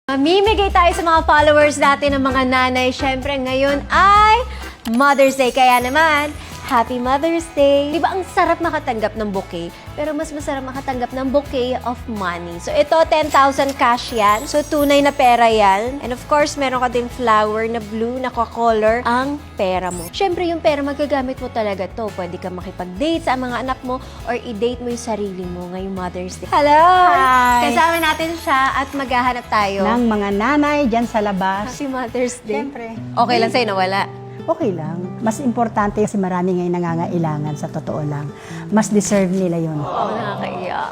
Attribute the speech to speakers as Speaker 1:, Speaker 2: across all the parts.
Speaker 1: Mamimigay tayo sa mga followers natin ng mga nanay. Siyempre, ngayon ay Mother's Day. Kaya naman, Happy Mother's Day! Di ba ang sarap makatanggap ng bouquet? Pero mas masarap makatanggap ng bouquet of money. So ito, 10,000 cash yan. So tunay na pera yan. And of course, meron ka din flower na blue na color ang pera mo. Siyempre, yung pera magagamit mo talaga to. Pwede ka makipag-date sa mga anak mo or i-date mo yung sarili mo ngayong Mother's Day. Hello!
Speaker 2: Hi!
Speaker 1: Kasama natin siya at maghahanap tayo
Speaker 2: Ng mga nanay dyan sa labas.
Speaker 1: Happy Mother's Day.
Speaker 2: Siyempre.
Speaker 1: Okay lang sa'yo nawala.
Speaker 2: Okay lang. Mas importante kasi marami ngayon nangangailangan sa totoo lang. Mas deserve nila yun.
Speaker 1: Oh, nakakaiyak.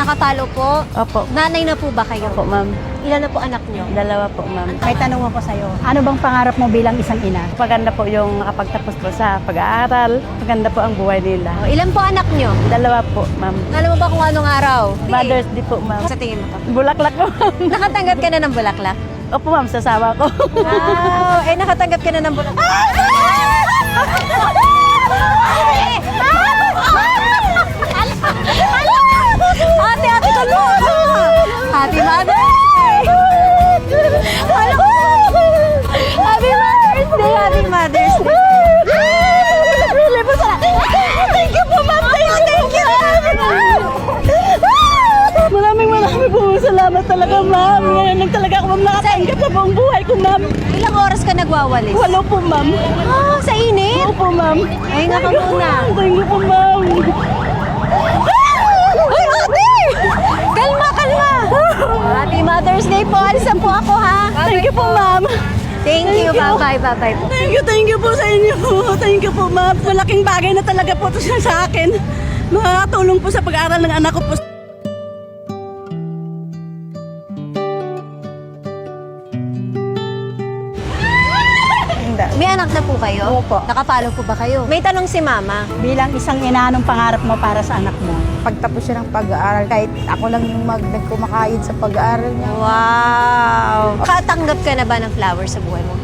Speaker 1: Nakapalo po.
Speaker 3: Opo.
Speaker 1: Nanay na po ba kayo?
Speaker 3: Opo, ma'am.
Speaker 1: Ilan na po anak nyo?
Speaker 3: Dalawa po, ma'am.
Speaker 2: May tanong ako sa'yo. Ano bang pangarap mo bilang isang ina?
Speaker 3: Maganda po yung nakapagtapos po sa pag-aaral. Maganda po ang buhay nila.
Speaker 1: Oh, ilan po anak nyo?
Speaker 3: Dalawa po, ma'am.
Speaker 1: Alam mo ba kung anong araw?
Speaker 3: Mother's Day po, ma'am.
Speaker 1: Sa tingin mo to?
Speaker 3: Bulaklak po, ma'am.
Speaker 1: Nakatanggap ka na ng bulaklak?
Speaker 3: Opo, ma'am, sasawa ko.
Speaker 1: Wow! Eh, nakatanggap ka na ng bulaklak? Ate, kalma! Happy Mother's Day! Happy Mother's Day! Happy Mother's Day! Thank you po, ma'am! Thank you!
Speaker 3: Maraming po salamat talaga, ma'am. Ngayon lang talaga ako, ma'am, nakatanggap sa buong buhay ko, ma'am.
Speaker 1: Ilang oras ka nagwawalis?
Speaker 3: Walo po, ma'am.
Speaker 1: Oh, sa init?
Speaker 3: Opo, ma'am.
Speaker 1: Ay, nga ka muna.
Speaker 3: Thank you po, ma'am.
Speaker 1: Ay, ate! Kalma, kalma! Happy Mother's Day po. Alisan po ako, ha?
Speaker 3: Thank you po, ma'am.
Speaker 1: Thank you. Bye-bye, bye-bye po.
Speaker 3: Thank you po sa inyo. Thank you po, ma'am. Malaking bagay na talaga po ito sa akin. Makakatulong po sa pag-aaral ng anak ko po.
Speaker 1: May anak na po kayo?
Speaker 2: Opo.
Speaker 1: Nakapalo po ba kayo? May tanong si Mama.
Speaker 2: Bilang isang ina, anong pangarap mo para sa anak mo?
Speaker 4: Pagtapos siya ng pag-aaral, kahit ako lang yung nagkumakayod sa pag-aaral niya.
Speaker 1: Wow! Katanggap ka na ba ng flowers sa buhay mo?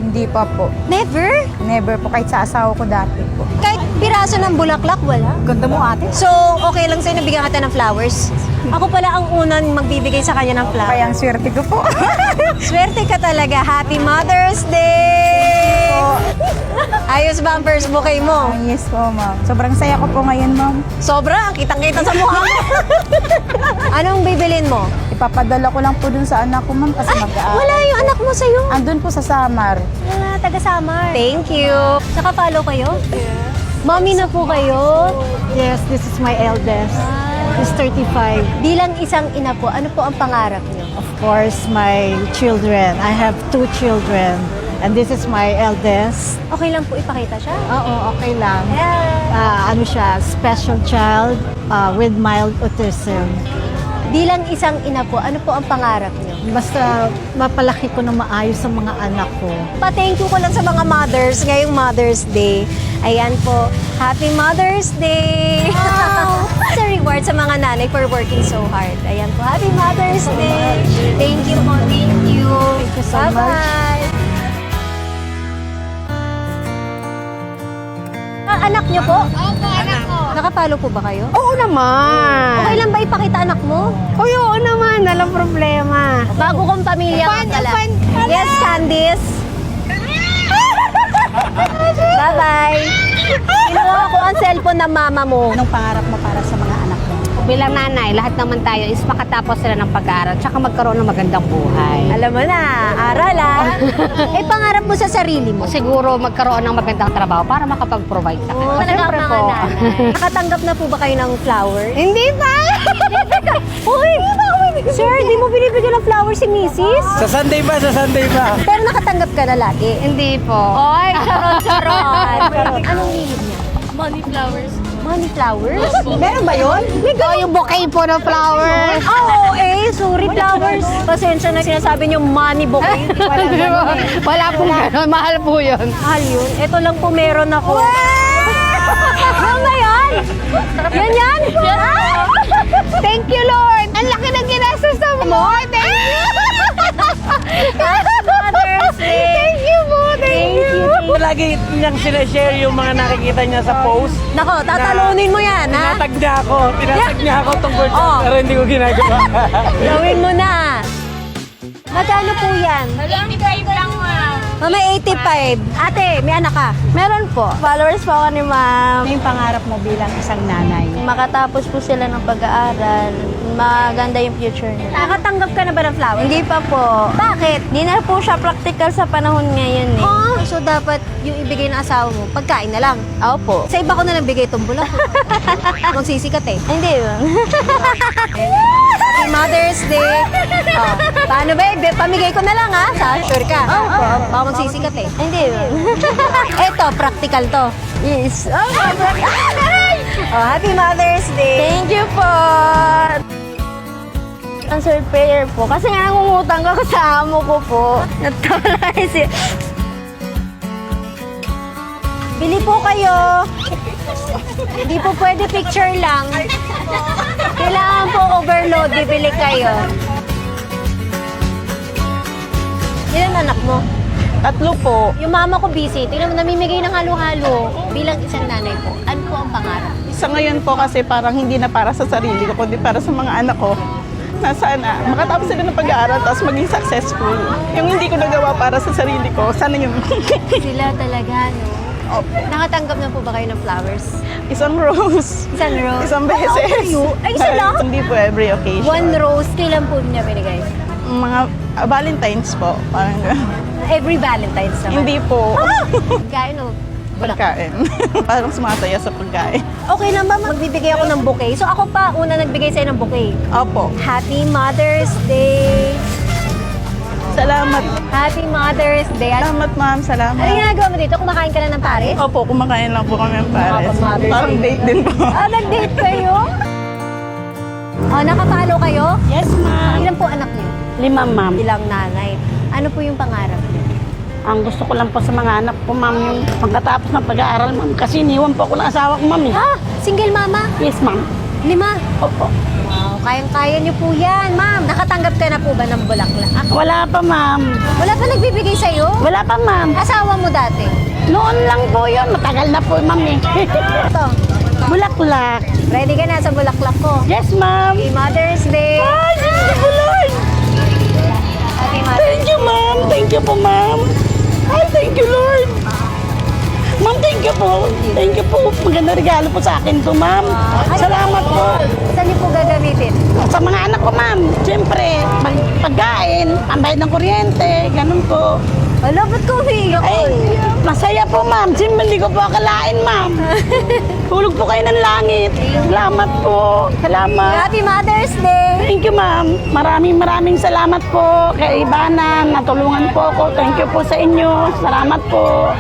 Speaker 4: Hindi pa po.
Speaker 1: Never?
Speaker 4: Never po, kahit sa asawa ko dati po.
Speaker 1: Kahit piraso ng bulaklak, wala?
Speaker 2: Ganda mo, ate.
Speaker 1: So, okay lang sa'yo nabigyan kita ng flowers? Ako pala ang unang magbibigay sa kanya ng flowers.
Speaker 4: Kaya ang swerte ko po.
Speaker 1: Swerte ka talaga. Happy Mother's Day! Ayos ba ang first bouquet mo?
Speaker 4: Yes po, ma'am. Sobrang saya ko po ngayon, ma'am.
Speaker 1: Sobra, kitang-kita sa mukha mo. Anong bibilin mo?
Speaker 4: Ipapadala ko lang po dun sa anak ko, ma'am, kasi mag-aaral.
Speaker 1: Wala yung anak mo sa'yo.
Speaker 4: Andun po sa Samar.
Speaker 1: Taga Samar. Thank you. Nakapalo kayo? Mommy na po kayo?
Speaker 2: Yes, this is my eldest. He's 35.
Speaker 1: Bilang isang ina po, ano po ang pangarap niyo?
Speaker 2: Of course, my children. I have 2 children. And this is my eldest.
Speaker 1: Okay lang po ipakita siya?
Speaker 2: Oo, okay lang.
Speaker 1: Yeah.
Speaker 2: Ano siya, special child with mild autism.
Speaker 1: Bilang isang ina po, ano po ang pangarap niyo?
Speaker 2: Basta mapalaki ko na maayos sa mga anak ko.
Speaker 1: Pa-thank you ko lang sa mga mothers ngayong Mother's Day. Ayan po, Happy Mother's Day! Wow! As a reward sa mga nanay for working so hard. Ayan po, Happy Mother's Day! Thank you po, thank you!
Speaker 2: Thank you so much.
Speaker 1: Bye-bye! Anak niyo po? Opo, anak ko. Nakapalo po ba kayo?
Speaker 5: Oo naman.
Speaker 1: Okay lang ba ipakita anak mo?
Speaker 5: Uy, oo naman. Walang problema.
Speaker 1: Bago kong pamilya ka pala. Yes, Candice. Bye-bye. Kinuha ko ang cellphone ng mama mo.
Speaker 2: Anong pangarap mo para sa mga anak mo?
Speaker 5: Bilang nanay, lahat naman tayo is makatapos sila ng pag-aaral tsaka magkaroon ng magandang buhay.
Speaker 1: Alam mo na, aral eh, pangarap mo sa sarili mo.
Speaker 5: Siguro magkaroon ng magandang trabaho para makapag-provide sa kanila.
Speaker 1: Siyempre po. Nakatanggap na po ba kayo ng flowers?
Speaker 5: Hindi pa!
Speaker 1: Uy! Sir, di mo binibigyan ng flowers si Mrs.?
Speaker 6: Sa Sunday ba? Sa Sunday ba?
Speaker 1: Pero nakatanggap ka na lagi.
Speaker 5: Hindi po.
Speaker 1: Oy, charot-charot. Anong hilig niya? Money flowers.
Speaker 2: Meron ba yun?
Speaker 5: Oh, yung bouquet po ng flowers.
Speaker 1: Oo, sorry flowers. Pasensya na sinasabi niyo money bouquet.
Speaker 5: Wala pong gano'n. Mahal po yun.
Speaker 1: Mahal yun. Ito lang po meron ako. Yan ba yan? Yan? Ah!
Speaker 5: Thank you, Lord. Ang laki ng ginastos mo. Thank you.
Speaker 1: Mother's Day.
Speaker 5: Thank you po. Thank you.
Speaker 1: Thank you.
Speaker 6: lagi niyang sinashare yung mga nakikita niya sa post.
Speaker 1: Nako, tatalunin mo yan, ha?
Speaker 6: Tinatag niya ako tungkol dyan,
Speaker 1: Oh.
Speaker 6: pero hindi ko ginagawa.
Speaker 1: Gawin mo na. Magkano po yan?
Speaker 5: 85 lang, ma'am.
Speaker 1: Mama, 85. Ate, may anak ka?
Speaker 3: Meron po. Followers po ako ni ma'am.
Speaker 2: Ano yung pangarap mo bilang isang nanay?
Speaker 3: Makatapos po sila ng pag-aaral. Maganda yung future nila.
Speaker 1: Nakatanggap ka na ba ng flowers?
Speaker 3: Hindi pa po.
Speaker 1: Bakit?
Speaker 3: Hindi na po siya practical sa panahon ngayon eh.
Speaker 1: Oh, so dapat yung ibigay ng asawa mo, pagkain na lang.
Speaker 3: Opo.
Speaker 1: Sa iba ko na lang bigay itong bulak. Magsisikat eh.
Speaker 3: Hindi yun.
Speaker 1: Happy Mother's Day. Oh, paano ba? Pamigay ko na lang ha. Sure ka?
Speaker 3: Opo.
Speaker 1: Baka magsisikat eh.
Speaker 3: Hindi yun.
Speaker 1: Eto, practical to.
Speaker 3: Yes.
Speaker 1: Oh, Happy Mother's Day.
Speaker 3: Thank you po. Answered prayer po. Kasi nga nangungutang ako sa amo ko po. Natawa si...
Speaker 1: Bili po kayo. Hindi po pwede picture lang. Kailangan po overload, bibili kayo. Ilan anak mo?
Speaker 4: 3 po.
Speaker 1: Yung mama ko busy. Tingnan mo, namimigay ng halo-halo. Bilang isang nanay po, ano po ang pangarap?
Speaker 4: Sa ngayon po kasi parang hindi na para sa sarili ko, kundi para sa mga anak ko. Na sana makatapos sila ng pag-aaral tapos maging successful. Yung hindi ko nagawa para sa sarili ko, sana yun.
Speaker 1: Sila talaga, no? Nakatanggap na po ba kayo ng flowers?
Speaker 4: Isang rose.
Speaker 1: Isang rose?
Speaker 4: Isang beses.
Speaker 1: Ay, isa lang?
Speaker 4: Hindi po every occasion.
Speaker 1: One rose, kailan po niya binigay?
Speaker 4: Mga Valentine's po. Parang
Speaker 1: Every Valentine's naman.
Speaker 4: hindi po.
Speaker 1: Kain o? Bulak.
Speaker 4: Pagkain. Parang sumasaya sa pagkain.
Speaker 1: Okay lang ba magbibigay ako ng bouquet? So ako pa una nagbigay sa'yo ng bouquet.
Speaker 4: Opo.
Speaker 1: Happy Mother's Day!
Speaker 4: Salamat.
Speaker 1: Happy Mother's Day!
Speaker 4: Salamat, ma'am. Salamat.
Speaker 1: Ano ginagawa mo dito? Kumakain ka na ng pares?
Speaker 4: Opo, kumakain lang po kami ng pares.
Speaker 1: Mother's
Speaker 4: Parang
Speaker 1: Day.
Speaker 4: date din po.
Speaker 1: Ah, nag-date kayo? Oh, nakapalo kayo?
Speaker 2: Yes, ma'am.
Speaker 1: Ilan po anak niyo?
Speaker 2: 5, ma'am.
Speaker 1: Ilang nanay. Ano po yung pangarap niyo?
Speaker 2: Ang gusto ko lang po sa mga anak ko, ma'am, yung pagkatapos ng pag-aaral, ma'am. Kasi iniwan po ako ng asawa ko, ma'am. Eh.
Speaker 1: Ah, single mama?
Speaker 2: Yes, ma'am.
Speaker 1: 5?
Speaker 2: Opo.
Speaker 1: Wow, kayang-kaya niyo po yan, ma'am. Nakatanggap ka na po ba ng bulaklak? Ah,
Speaker 2: Wala pa, ma'am.
Speaker 1: wala pa nagbibigay sa'yo?
Speaker 2: Wala pa, ma'am.
Speaker 1: Asawa mo dati?
Speaker 2: Noon lang po yun. Matagal na po, ma'am. Eh.
Speaker 1: Ito,
Speaker 2: Bulaklak.
Speaker 1: ready ka na sa bulaklak ko?
Speaker 2: Yes, ma'am.
Speaker 1: Happy Mother's Day!
Speaker 2: Ay, thank you, Lord.
Speaker 1: Happy Mother's
Speaker 2: Thank you, ma'am. Thank you po, ma'am. Ay, thank you, Lord. Ma'am, thank you po. Thank you po. Maganda regalo po sa akin to, ma'am. Salamat po.
Speaker 1: Saan niyo po gagamitin?
Speaker 2: Sa mga anak ko, ma'am. Siyempre, pagkain, pambayad ng kuryente, ganun po.
Speaker 1: Wala, ba't ka umiiyak?
Speaker 2: Ay, masaya po, ma'am. Siyempre, hindi ko po akalain, ma'am. Hulog po kayo ng langit. Salamat po. Salamat.
Speaker 1: Happy Mother's Day!
Speaker 2: Thank you, ma'am. Maraming salamat po kay Ibanan. Natulungan po ako. Thank you po sa inyo. Salamat po.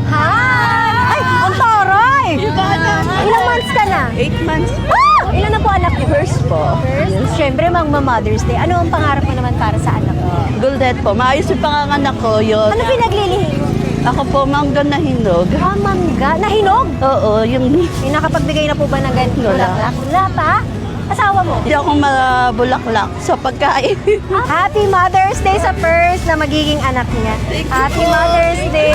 Speaker 1: Hi! Ay, ang taray! Ilang months ka na?
Speaker 4: 8 months.
Speaker 1: Ah! Ilan na po anak niyo?
Speaker 3: First po.
Speaker 1: First? Siyempre, Mother's Day. Ano ang pangarap mo naman para sa anak mo?
Speaker 3: Guldet po. Maayos yung panganganak ko. Yun.
Speaker 1: Ano pinaglilihim mo?
Speaker 3: Ako po, mangga na hinog.
Speaker 1: Ah, mangga. Nahinog?
Speaker 3: Oo, yung...
Speaker 1: May nakapagbigay na po ba ng ganito?
Speaker 3: Wala.
Speaker 1: Wala pa? Asawa mo?
Speaker 3: Hindi ako mabulaklak sa pagkain.
Speaker 1: Happy Mother's Day sa first na magiging anak niya. Happy Mother's Day!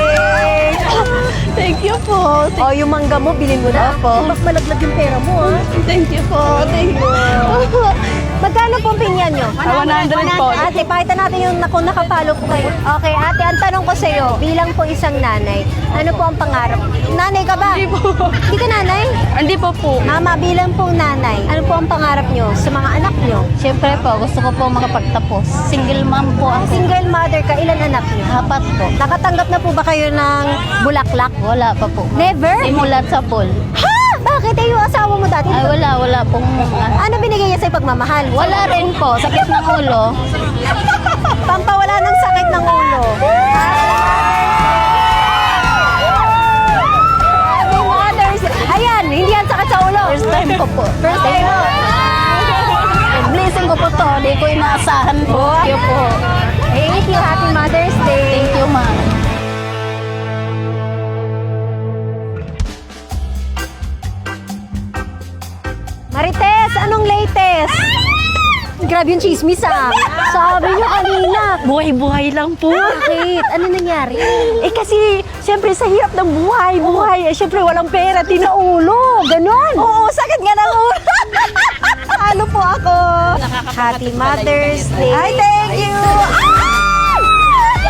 Speaker 3: Thank you po.
Speaker 1: O, yung mangga mo, bilhin mo na.
Speaker 3: Opo.
Speaker 1: Mas malaglag yung pera mo, ha?
Speaker 3: Thank you po. Thank you.
Speaker 1: Magkano pong pinyan nyo?
Speaker 3: 100 po.
Speaker 1: Ate, pakita natin yung nakapalo po kayo. Okay, ate, ang tanong ko sa'yo, bilang po isang nanay, ano po ang pangarap? Nanay ka ba?
Speaker 3: Hindi po.
Speaker 1: Hindi ka nanay?
Speaker 3: Hindi po po.
Speaker 1: Mama, bilang po nanay, ano po ang pangarap nyo sa mga anak nyo?
Speaker 3: Siyempre po, gusto ko po makapagtapos. Single mom po ako.
Speaker 1: Single mother ka, ilan anak nyo?
Speaker 3: 4 po.
Speaker 1: Nakatanggap na po ba kayo ng bulaklak?
Speaker 3: Wala pa po.
Speaker 1: Never?
Speaker 3: Simulat sa pool.
Speaker 1: Ha? Bakit? Eh, yung asawa mo dati?
Speaker 3: Ay, wala pong...
Speaker 1: Ano binigay niya sa'yo pagmamahal?
Speaker 3: Wala rin po. Sakit ng ulo.
Speaker 1: Pampawala ng sakit ng ulo. Happy Mother's Day. Ayan, hindi yan sakit sa ulo.
Speaker 3: First time ko po.
Speaker 1: First time mo.
Speaker 3: Blessing ko po to. Di ko inaasahan po. Thank you po.
Speaker 1: Thank you. Happy Mother's Day.
Speaker 3: Thank you, ma'am.
Speaker 1: Marites, anong latest? Grabe yung chismis ah. Sabi niyo kanina.
Speaker 2: Buhay-buhay lang po.
Speaker 1: Bakit? Ano nangyari?
Speaker 2: Eh kasi, siyempre sa hirap ng buhay. Eh, siyempre walang pera, tinaulo. Ganon. Oo, sakit nga ng ulo.
Speaker 1: Ano po ako? Happy Mother's Day.
Speaker 2: Ay, thank you.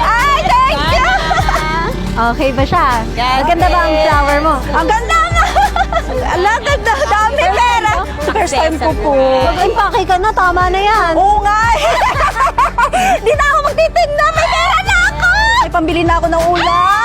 Speaker 2: Ay, thank you.
Speaker 1: Okay ba siya? Maganda ba ang flower mo?
Speaker 2: Ang ganda nga. Ala, ganda. Dami pera. First time ko po.
Speaker 1: Mag-impake ka na, tama na yan.
Speaker 2: Oo nga. Di na ako magtitinda. May pera na ako. May pambili na ako ng ulam.